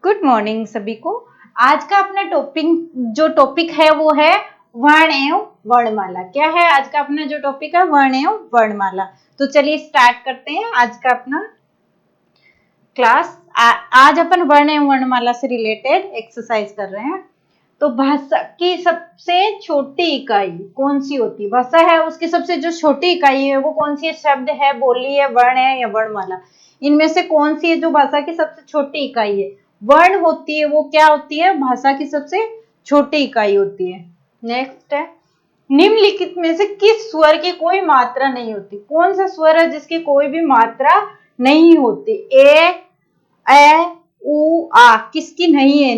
Good morning सभी को। आज का अपना टॉपिक है वो है वर्ण एवं वर्णमाला। क्या है आज का अपना जो टॉपिक है? वर्ण एवं वर्णमाला। तो चलिए स्टार्ट करते हैं आज का अपना क्लास। आज अपन वर्ण एवं वर्णमाला से रिलेटेड एक्सरसाइज कर रहे हैं। तो भाषा की सबसे छोटी इकाई कौन सी होती है? भाषा है, उसकी सबसे जो छोटी इकाई है वो कौन सी है? शब्द है, बोली है, वर्ण है या वर्णमाला? इनमें से कौन सी है जो भाषा की सबसे छोटी इकाई है? वर्ण होती है, वो क्या होती है? भाषा की सबसे छोटी इकाई होती है। नेक्स्ट है, निम्नलिखित में से किस स्वर की कोई मात्रा नहीं होती? कौन सा स्वर है जिसकी कोई भी मात्रा नहीं होती? ए उ आ किसकी नहीं है?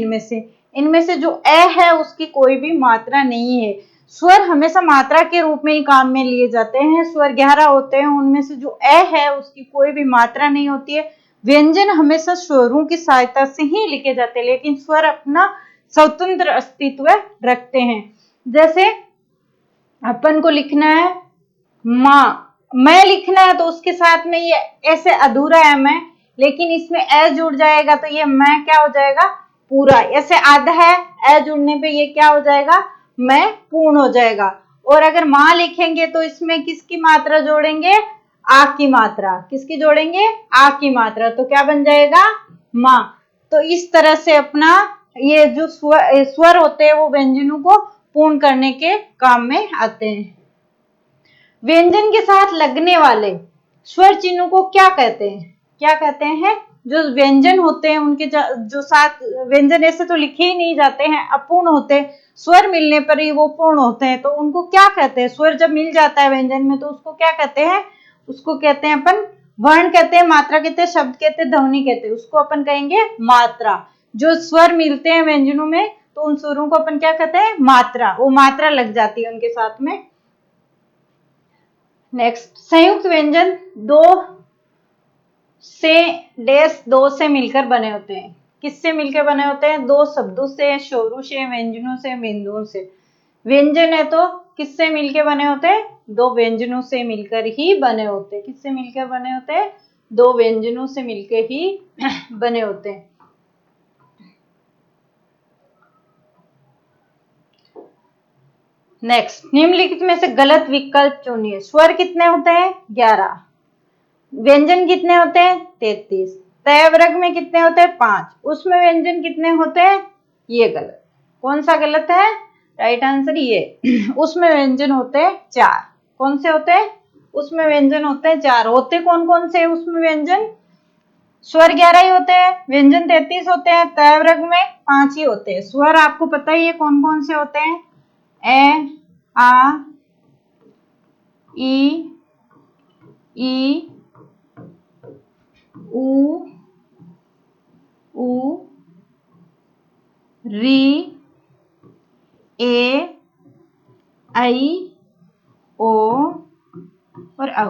इनमें से जो ए है उसकी कोई भी मात्रा नहीं है। स्वर हमेशा मात्रा के रूप में ही काम में लिए जाते हैं। स्वर 11 होते हैं, उनमें से जो ए है उसकी कोई भी मात्रा नहीं होती है। व्यंजन हमेशा स्वरों की सहायता से ही लिखे जाते हैं, लेकिन स्वर अपना स्वतंत्र अस्तित्व रखते हैं। जैसे अपन को लिखना है मैं लिखना है तो उसके साथ में ये ऐसे अधूरा है मैं, लेकिन इसमें ए जुड़ जाएगा तो ये मैं क्या हो जाएगा? पूरा। ऐसे आधा है, ए जुड़ने पे ये क्या हो जाएगा? मैं पूर्ण हो जाएगा। और अगर माँ लिखेंगे तो इसमें किसकी मात्रा जोड़ेंगे? आ की मात्रा। किसकी जोड़ेंगे? आ की मात्रा। तो क्या बन जाएगा? माँ। तो इस तरह से अपना ये जो स्वर होते हैं वो व्यंजनों को पूर्ण करने के काम में आते हैं। व्यंजन के साथ लगने वाले स्वर चिन्हों को क्या कहते हैं? क्या कहते हैं? जो व्यंजन होते हैं उनके जो साथ व्यंजन ऐसे तो लिखे ही नहीं जाते हैं, अपूर्ण होते हैं। स्वर मिलने पर ही वो पूर्ण होते हैं, तो उनको क्या कहते हैं? स्वर जब मिल जाता है व्यंजन में तो उसको क्या कहते हैं? उसको कहते हैं अपन वर्ण कहते हैं, मात्रा कहते हैं, शब्द कहते हैं, ध्वनि कहते हैं। उसको अपन कहेंगे मात्रा। जो स्वर मिलते हैं व्यंजनों में तो उन स्वरों को अपन क्या कहते हैं? मात्रा। वो मात्रा लग जाती है उनके साथ में। नेक्स्ट, संयुक्त व्यंजन दो से मिलकर बने होते हैं। किससे मिलकर बने होते हैं? दो शब्दों से, स्वरों से, व्यंजनों से, बिंदुओं से। व्यंजन है तो किससे मिलकर बने होते हैं? दो व्यंजनों से मिलकर ही बने होते हैं। किससे मिलकर बने होते हैं? दो व्यंजनों से मिलकर ही बने होते हैं। नेक्स्ट, निम्नलिखित में से गलत विकल्प चुनिए। स्वर कितने होते हैं? 11। व्यंजन कितने होते हैं? 33। तय वर्ग में कितने होते हैं? 5। उसमें व्यंजन कितने होते हैं? ये गलत। कौन सा गलत है? राइट आंसर ये। उसमें व्यंजन होते हैं 4। कौन से होते हैं? उसमें व्यंजन होते हैं 4। होते कौन कौन से उसमें व्यंजन? स्वर 11 ही होते हैं, व्यंजन 33 होते हैं, तय वर्ग में 5 ही होते हैं। स्वर आपको पता ही है कौन कौन से होते हैं? ए, आ, ई, उ, री, ए, आई, ओ और औ।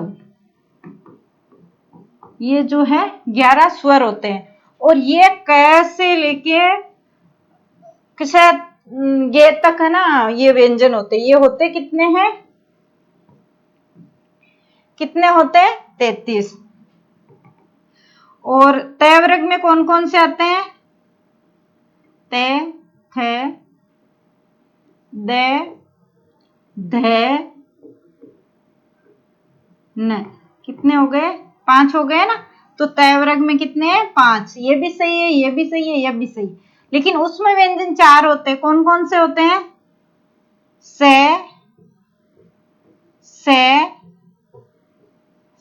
ये जो है 11 स्वर होते हैं। और ये कैसे लेके किसे ये तक है ना, ये व्यंजन होते हैं। ये होते कितने हैं? कितने होते हैं? 33। और तय वर्ग में कौन कौन से आते हैं? ते, थे, दे, धे, न। कितने हो गए? 5 हो गए ना। तो तय वर्ग में कितने हैं? 5। ये भी सही है, ये भी सही है, ये भी सही। लेकिन उसमें व्यंजन 4 होते हैं। कौन कौन से होते हैं?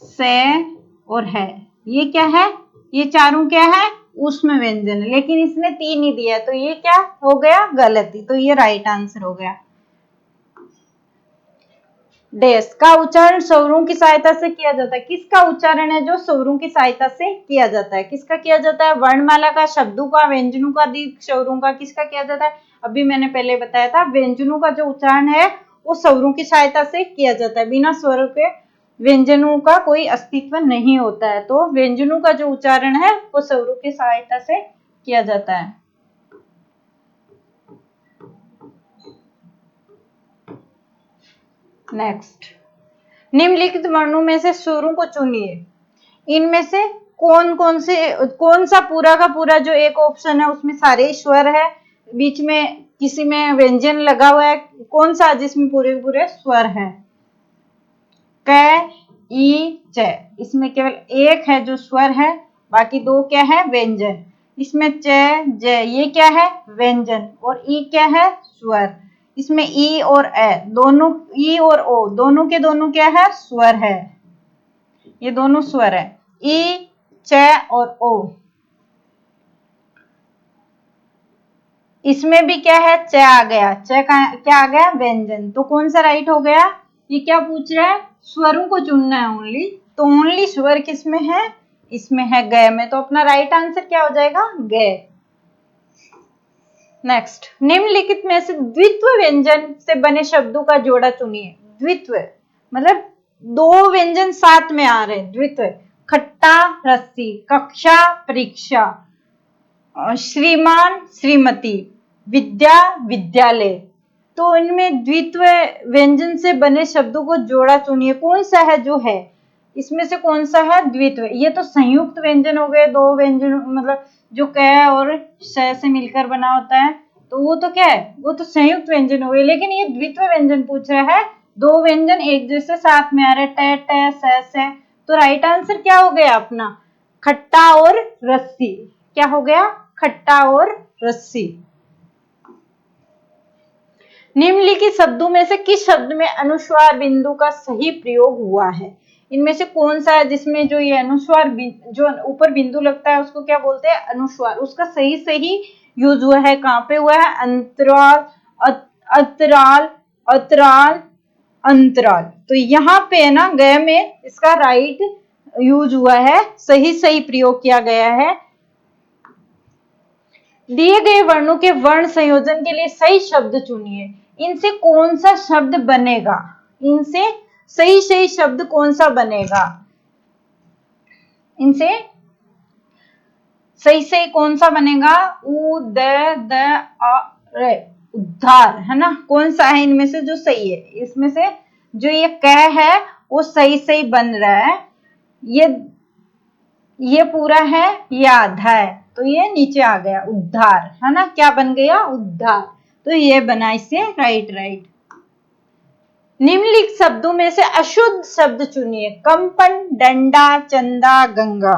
से और है। ये क्या है? ये चारों क्या है? उसमें व्यंजन है, लेकिन इसने 3 ही दिया, तो ये क्या हो गया? गलती। तो ये राइट आंसर हो गया। डेस का उच्चारण स्वरों की सहायता से किया जाता है। किसका उच्चारण है जो स्वरों की सहायता से किया जाता है? किसका किया जाता है? वर्णमाला का, शब्दों का, व्यंजनों का, दीर्घ स्वरों का। किसका किया जाता है? अभी मैंने पहले बताया था, व्यंजनों का जो उच्चारण है वो स्वरों की सहायता से किया जाता है। बिना स्वरों के व्यंजनों का कोई अस्तित्व नहीं होता है। तो व्यंजनों का जो उच्चारण है वो स्वरों की सहायता से किया जाता है। नेक्स्ट, निम्नलिखित वर्णों में से स्वरों को चुनिए। इनमें से कौन सा पूरा का पूरा जो एक ऑप्शन है उसमें सारे स्वर है, बीच में किसी में व्यंजन लगा हुआ है, कौन सा जिसमें पूरे पूरे स्वर है? क, ई, च। इसमें केवल एक है जो स्वर है, बाकी दो क्या है? व्यंजन। इसमें च, ज ये क्या है? व्यंजन। और ई क्या है? स्वर। इसमें ई और ए दोनों, ई और ओ दोनों के दोनों क्या है? स्वर है। ये दोनों स्वर है, ई, च और ओ। इसमें भी क्या है? च आ गया। च का क्या आ गया? व्यंजन। तो कौन सा राइट हो गया? ये क्या पूछ रहा है? स्वरों को चुनना है ओनली, तो ओनली स्वर किसमें है? इसमें है ग में। तो अपना राइट आंसर क्या हो जाएगा? ग। नेक्स्ट, निम्नलिखित में से द्वित्व व्यंजन से बने शब्दों का जोड़ा चुनिए। द्वित्व मतलब दो व्यंजन साथ में आ रहे हैं। द्वित्व, खट्टा, रस्सी, कक्षा, परीक्षा, श्रीमान, श्रीमती, विद्या, विद्यालय। तो इनमें द्वित्व व्यंजन से बने शब्दों को जोड़ा चुनिए। कौन सा है जो है इसमें से? कौन सा है द्वित्व? ये तो संयुक्त व्यंजन हो गए, दो व्यंजन, मतलब जो क और श से मिलकर बना होता है, तो वो तो क्या है? वो तो संयुक्त व्यंजन हो गए। लेकिन ये द्वित्व व्यंजन पूछ रहा है, दो व्यंजन एक जैसे साथ में आ रहे, ट, ट, स। तो राइट आंसर क्या हो गया अपना? खट्टा और रस्सी। क्या हो गया? खट्टा और रस्सी। निम्नलिखित शब्दों में से किस शब्द में अनुस्वार बिंदु का सही प्रयोग हुआ है? इनमें से कौन सा है जिसमें जो ये अनुस्वार जो ऊपर बिंदु लगता है उसको क्या बोलते हैं? अनुस्वार। उसका सही सही यूज हुआ है। कहाँ पे हुआ है? अंतराल, अतराल, अतराल, अंतराल। तो यहाँ पे है ना, ग में इसका राइट यूज हुआ है, सही सही प्रयोग किया गया है। दिए गए वर्णों के वर्ण संयोजन के लिए सही शब्द चुनिए। इनसे कौन सा शब्द बनेगा? इनसे सही सही शब्द कौन सा बनेगा? इनसे सही सही कौन सा बनेगा? उ, द, अ, रे, उद्धार, है ना? कौन सा है इनमें से जो सही है? इसमें से जो ये कह है वो सही सही बन रहा है। ये पूरा है, ये आधा है, तो ये नीचे आ गया उद्धार, है ना? क्या बन गया? उद्धार। तो ये बना इससे राइट राइट। निम्नलिखित शब्दों में से अशुद्ध शब्द चुनिए। कंपन, डंडा, चंदा, गंगा।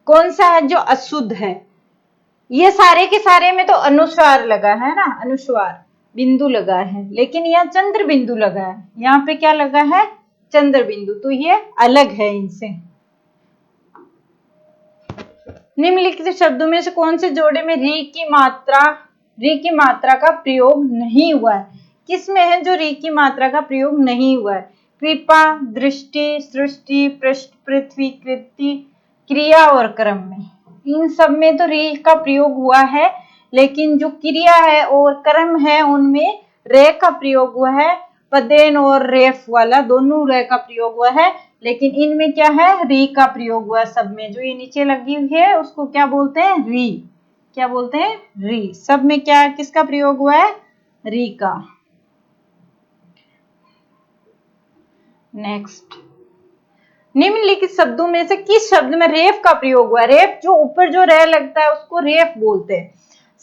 कौन सा है जो अशुद्ध है? ये सारे के सारे में तो अनुस्वार लगा है ना, अनुस्वार बिंदु लगा है, लेकिन यहाँ चंद्र बिंदु लगा है। यहाँ पे क्या लगा है? चंद्र बिंदु। तो ये अलग है इनसे। निम्नलिखित शब्दों में से कौन से जोड़े में री की मात्रा का प्रयोग नहीं हुआ है? किसमें है जो री की मात्रा का प्रयोग नहीं हुआ है? कृपा, दृष्टि, सृष्टि, पृष्ठ, पृथ्वी, कृति, क्रिया और क्रम में। इन सब में तो री का प्रयोग हुआ है, लेकिन जो क्रिया है और क्रम है उनमें रे का प्रयोग हुआ है। पदेन और रेफ वाला दोनों रे का प्रयोग हुआ है, लेकिन इनमें क्या है? री का प्रयोग हुआ है सब में। जो ये नीचे लगी हुई है उसको क्या बोलते हैं? री। क्या बोलते हैं? री। सब में क्या किसका प्रयोग हुआ है? री का। नेक्स्ट, निम्नलिखित शब्दों में से किस शब्द में रेफ का प्रयोग हुआ है? रेफ, जो ऊपर जो रे लगता है उसको रेफ बोलते हैं।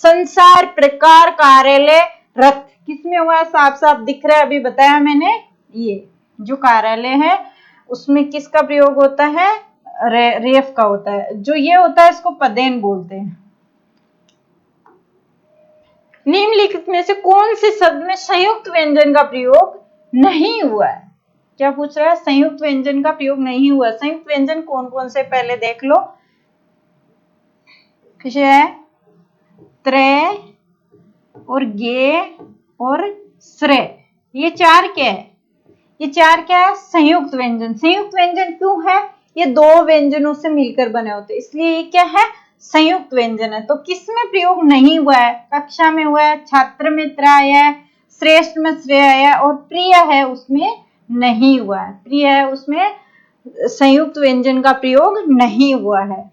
संसार, प्रकार, कार्यालय, रथ। किसमें हुआ है? साफ साफ दिख रहा है, अभी बताया मैंने। ये जो कार्यालय है उसमें किसका प्रयोग होता है? रेफ का होता है। जो ये होता है इसको पदेन बोलते हैं। निम्नलिखित में से कौन से शब्द में संयुक्त व्यंजन का प्रयोग नहीं हुआ है? क्या पूछ रहा है? संयुक्त व्यंजन का प्रयोग नहीं हुआ। संयुक्त व्यंजन कौन कौन से पहले देख लो। है त्रे और गे और श्रे। ये चार क्या है? ये चार क्या है? संयुक्त व्यंजन। संयुक्त व्यंजन क्यों है? ये दो व्यंजनों से मिलकर बने होते, इसलिए ये क्या है? संयुक्त व्यंजन है। तो किस में प्रयोग नहीं हुआ है? कक्षा में हुआ है, छात्र में त्र आया है, श्रेष्ठ में श्रेय आया और प्रिय है उसमें नहीं हुआ है। प्रिय है उसमें संयुक्त व्यंजन का प्रयोग नहीं हुआ है।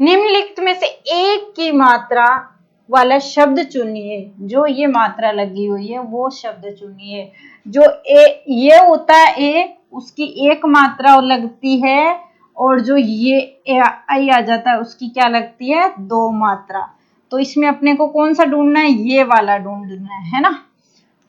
निम्नलिखित में से एक की मात्रा वाला शब्द चुनिए। जो ये मात्रा लगी हुई है वो शब्द चुनिए। जो ये होता है ए, उसकी एक मात्रा लगती है और जो ये आई आ जाता है उसकी क्या लगती है, दो मात्रा। तो इसमें अपने को कौन सा ढूंढना है, ये वाला ढूंढना है ना।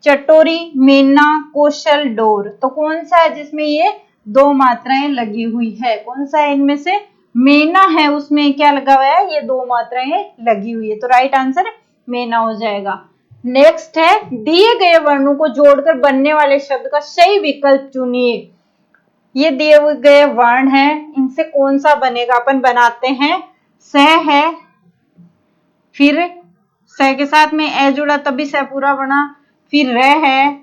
चटोरी, मेना, कौशल, डोर, तो कौन सा है जिसमें ये दो मात्राएं लगी हुई है, कौन सा है इनमें से, मेना है, उसमें क्या लगा हुआ है, ये दो मात्राएं लगी हुई है, तो राइट आंसर मेना हो जाएगा। नेक्स्ट है, दिए गए वर्णों को जोड़कर बनने वाले शब्द का सही विकल्प चुनिए। ये दिए गए वर्ण है, इनसे कौन सा बनेगा, अपन बनाते हैं, स है, फिर स के साथ में ए जुड़ा तभी स पूरा बना, फिर र है,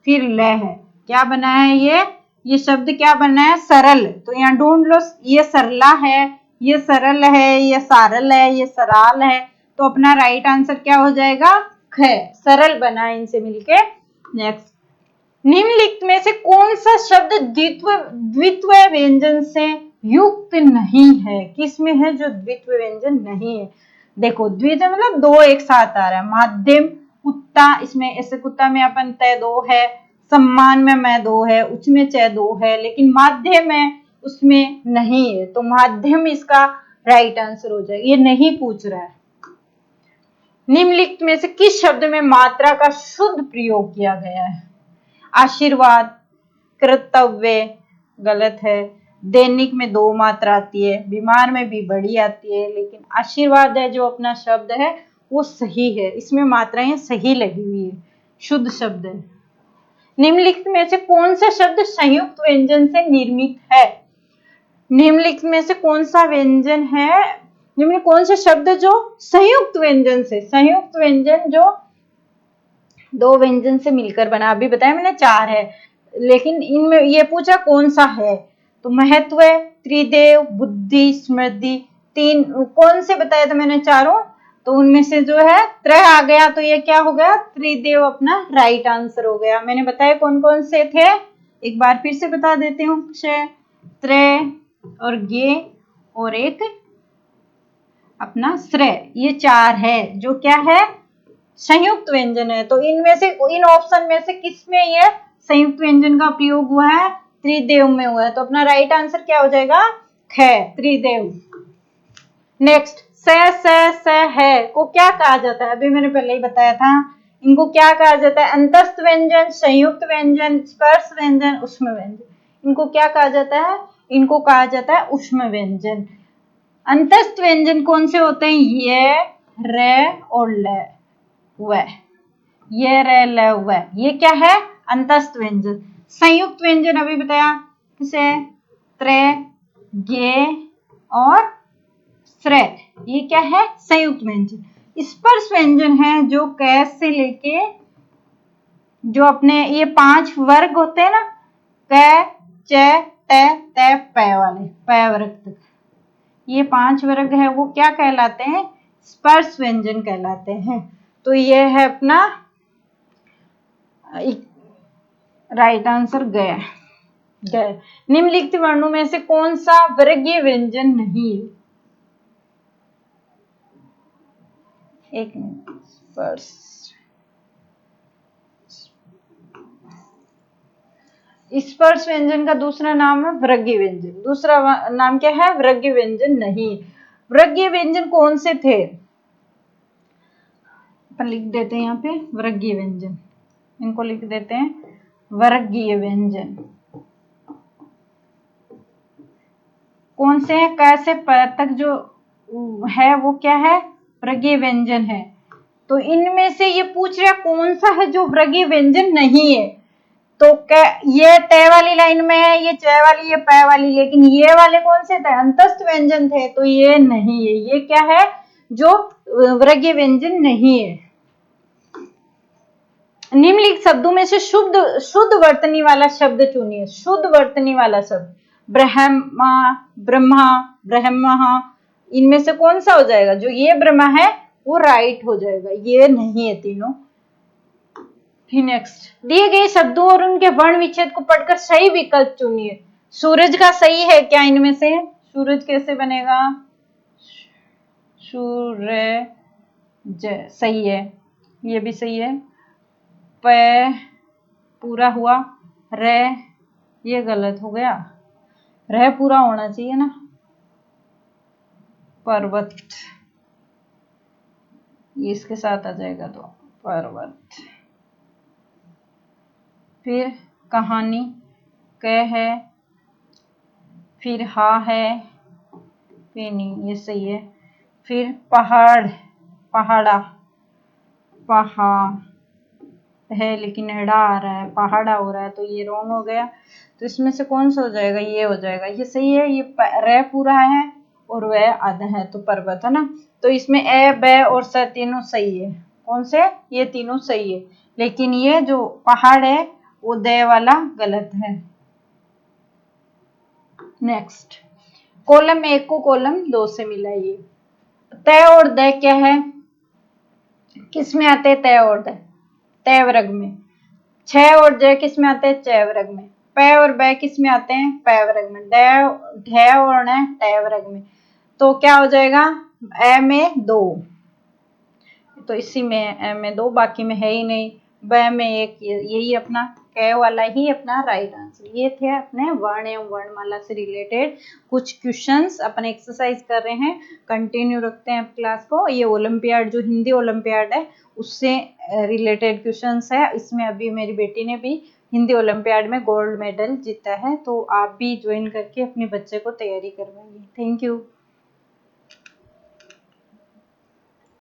फिर ल है, क्या बना है ये शब्द क्या बना है, सरल। तो यहाँ ढूंढ लो, ये सरला है, ये सरल है, ये सारल है, ये सराल है, तो अपना राइट आंसर क्या हो जाएगा, ख, सरल बना इनसे मिलके। नेक्स्ट, निम्नलिखित में से कौन सा शब्द द्वित्व व्यंजन से युक्त नहीं है, किसमें है जो द्वित्व व्यंजन नहीं है। देखो द्वित्व मतलब दो एक साथ आ रहा है, माध्यम, कुत्ता, इसमें ऐसे कुत्ता में अपन तय दो है, सम्मान में मैं दो है, उच में चय दो है, लेकिन माध्यम है उसमें नहीं है, तो माध्यम इसका राइट आंसर हो जाएगा, ये नहीं पूछ रहा है। निम्नलिखित में से किस शब्द में मात्रा का शुद्ध प्रयोग किया गया है, आशीर्वाद, कर्तव्य, गलत है, दैनिक में दो मात्रा आती है, बीमार में भी बड़ी आती है, लेकिन आशीर्वाद है जो अपना शब्द है वो सही है, इसमें मात्राएं सही लगी हुई है, शुद्ध शब्द है। निम्नलिखित में से कौन सा शब्द संयुक्त व्यंजन से निर्मित है, निम्नलिखित में से कौन सा व्यंजन है, निम्न कौन सा शब्द जो संयुक्त व्यंजन से, संयुक्त व्यंजन जो दो व्यंजन से मिलकर बना, अभी बताया मैंने चार है, लेकिन इनमें ये पूछा कौन सा है, तो महत्व, त्रिदेव, बुद्धि, स्मृति, तीन कौन से बताया था मैंने चारों, तो उनमें से जो है त्रय आ गया, तो ये क्या हो गया, त्रिदेव अपना राइट आंसर हो गया। मैंने बताया कौन कौन से थे, एक बार फिर से बता देती हूँ, क्षय, त्रय और गे और एक अपना श्रेय, ये चार है जो क्या है, संयुक्त व्यंजन है। तो इनमें से, इन ऑप्शन में से किसमें ये संयुक्त व्यंजन का प्रयोग हुआ है, त्रिदेव में हुआ है, तो अपना राइट आंसर क्या हो जाएगा, ख, त्रिदेव। नेक्स्ट, स है को क्या कहा जाता है, अभी मैंने पहले ही बताया था, इनको क्या कहा जाता है, अंतस्थ व्यंजन, संयुक्त व्यंजन, स्पर्श व्यंजन, ऊष्म व्यंजन, इनको क्या कहा जाता है, इनको कहा जाता है ऊष्म व्यंजन। अंतस्थ व्यंजन कौन से होते हैं, ये, र और ल, व, ये र ल व, ये क्या है, अंतस्थ व्यंजन। संयुक्त व्यंजन अभी बताया किसे, त्रय, गे और श्रेय, ये क्या है, संयुक्त व्यंजन। स्पर्श व्यंजन है जो कैस से लेके जो अपने ये पांच वर्ग होते हैं ना, क, च, ट, त, प वाले, प वर्ग तक, ये पांच वर्ग है वो क्या कहलाते हैं, स्पर्श व्यंजन कहलाते हैं। तो ये है अपना राइट आंसर गया। निम्नलिखित वर्णों में से कौन सा वर्गीय व्यंजन नहीं है, एक मिनट, स्पर्श, स्पर्श व्यंजन का दूसरा नाम है वर्गीय व्यंजन, दूसरा नाम क्या है, वर्गीय व्यंजन नहीं। वर्गीय व्यंजन कौन से थे, अपन लिख देते हैं यहाँ पे वर्गीय व्यंजन, इनको लिख देते हैं वर्गीय व्यंजन। कौन से हैं, क से प तक जो है वो क्या है, वर्गीय व्यंजन है। तो इनमें से ये पूछ रहा कौन सा है जो वर्गीय व्यंजन नहीं है, तो ये ट वाली लाइन में है, ये च वाली, ये प वाली, लेकिन ये वाले कौन से थे, अंतस्थ व्यंजन थे, तो ये नहीं है, ये क्या है जो वर्गीय व्यंजन नहीं है। निम्नलिखित शब्दों में से शुद्ध वर्तनी वाला शब्द चुनिए, शुद्ध वर्तनी वाला शब्द, ब्रह्मा, ब्रह्मा, ब्रह्म, इनमें से कौन सा हो जाएगा, जो ये ब्रह्मा है वो राइट हो जाएगा, ये नहीं है तीनों। फिर नेक्स्ट, दिए गए शब्दों और उनके वर्ण विच्छेद को पढ़कर सही विकल्प चुनिए। सूरज का सही है क्या, इनमें से सूरज कैसे बनेगा, सूरज, सही है, ये भी सही है, प पूरा हुआ, रे ये गलत हो गया, रह पूरा होना चाहिए ना, पर्वत, ये इसके साथ आ जाएगा तो पर्वत। फिर कहानी, क है, फिर हा है, फिर नहीं, ये सही है। फिर पहाड़, पहाड़ा, पहा है लेकिन एड़ा आ रहा है, पहाड़ा हो रहा है तो ये रॉन्ग हो गया। तो इसमें से कौन सा हो जाएगा, ये हो जाएगा, ये सही है। ये रे पूरा है और वह आधा है तो पर्वत है ना। तो इसमें ए ब और स तीनों सही है। कौन से, ये तीनों सही है, लेकिन ये जो पहाड़ है वो दे वाला गलत है। नेक्स्ट, कॉलम 1 को कॉलम 2 से मिलाइए। तय और द क्या है, किस में आते हैं तय और द, तय वर्ग में। छ और ज किस में आते हैं, च वर्ग में। प और ब किस में आते हैं, प वर्ग में। ढ और न ट वर्ग में। तो क्या हो जाएगा, ए में 2, तो इसी में ए में 2, बाकी में है ही नहीं। ब में 1, यही अपना क वाला ही अपना राइट आंसर। ये थे अपने वर्ण एवं वर्णमाला से रिलेटेड कुछ क्वेश्चंस, अपन एक्सरसाइज कर रहे हैं। कंटिन्यू रखते हैं क्लास को। ये ओलंपियाड, जो हिंदी ओलंपियाड है उससे रिलेटेड क्वेश्चंस है। इसमें अभी मेरी बेटी ने भी हिंदी ओलंपियाड में गोल्ड मेडल जीता है, तो आप भी ज्वाइन करके अपने बच्चे को तैयारी करवाइए। Thank you.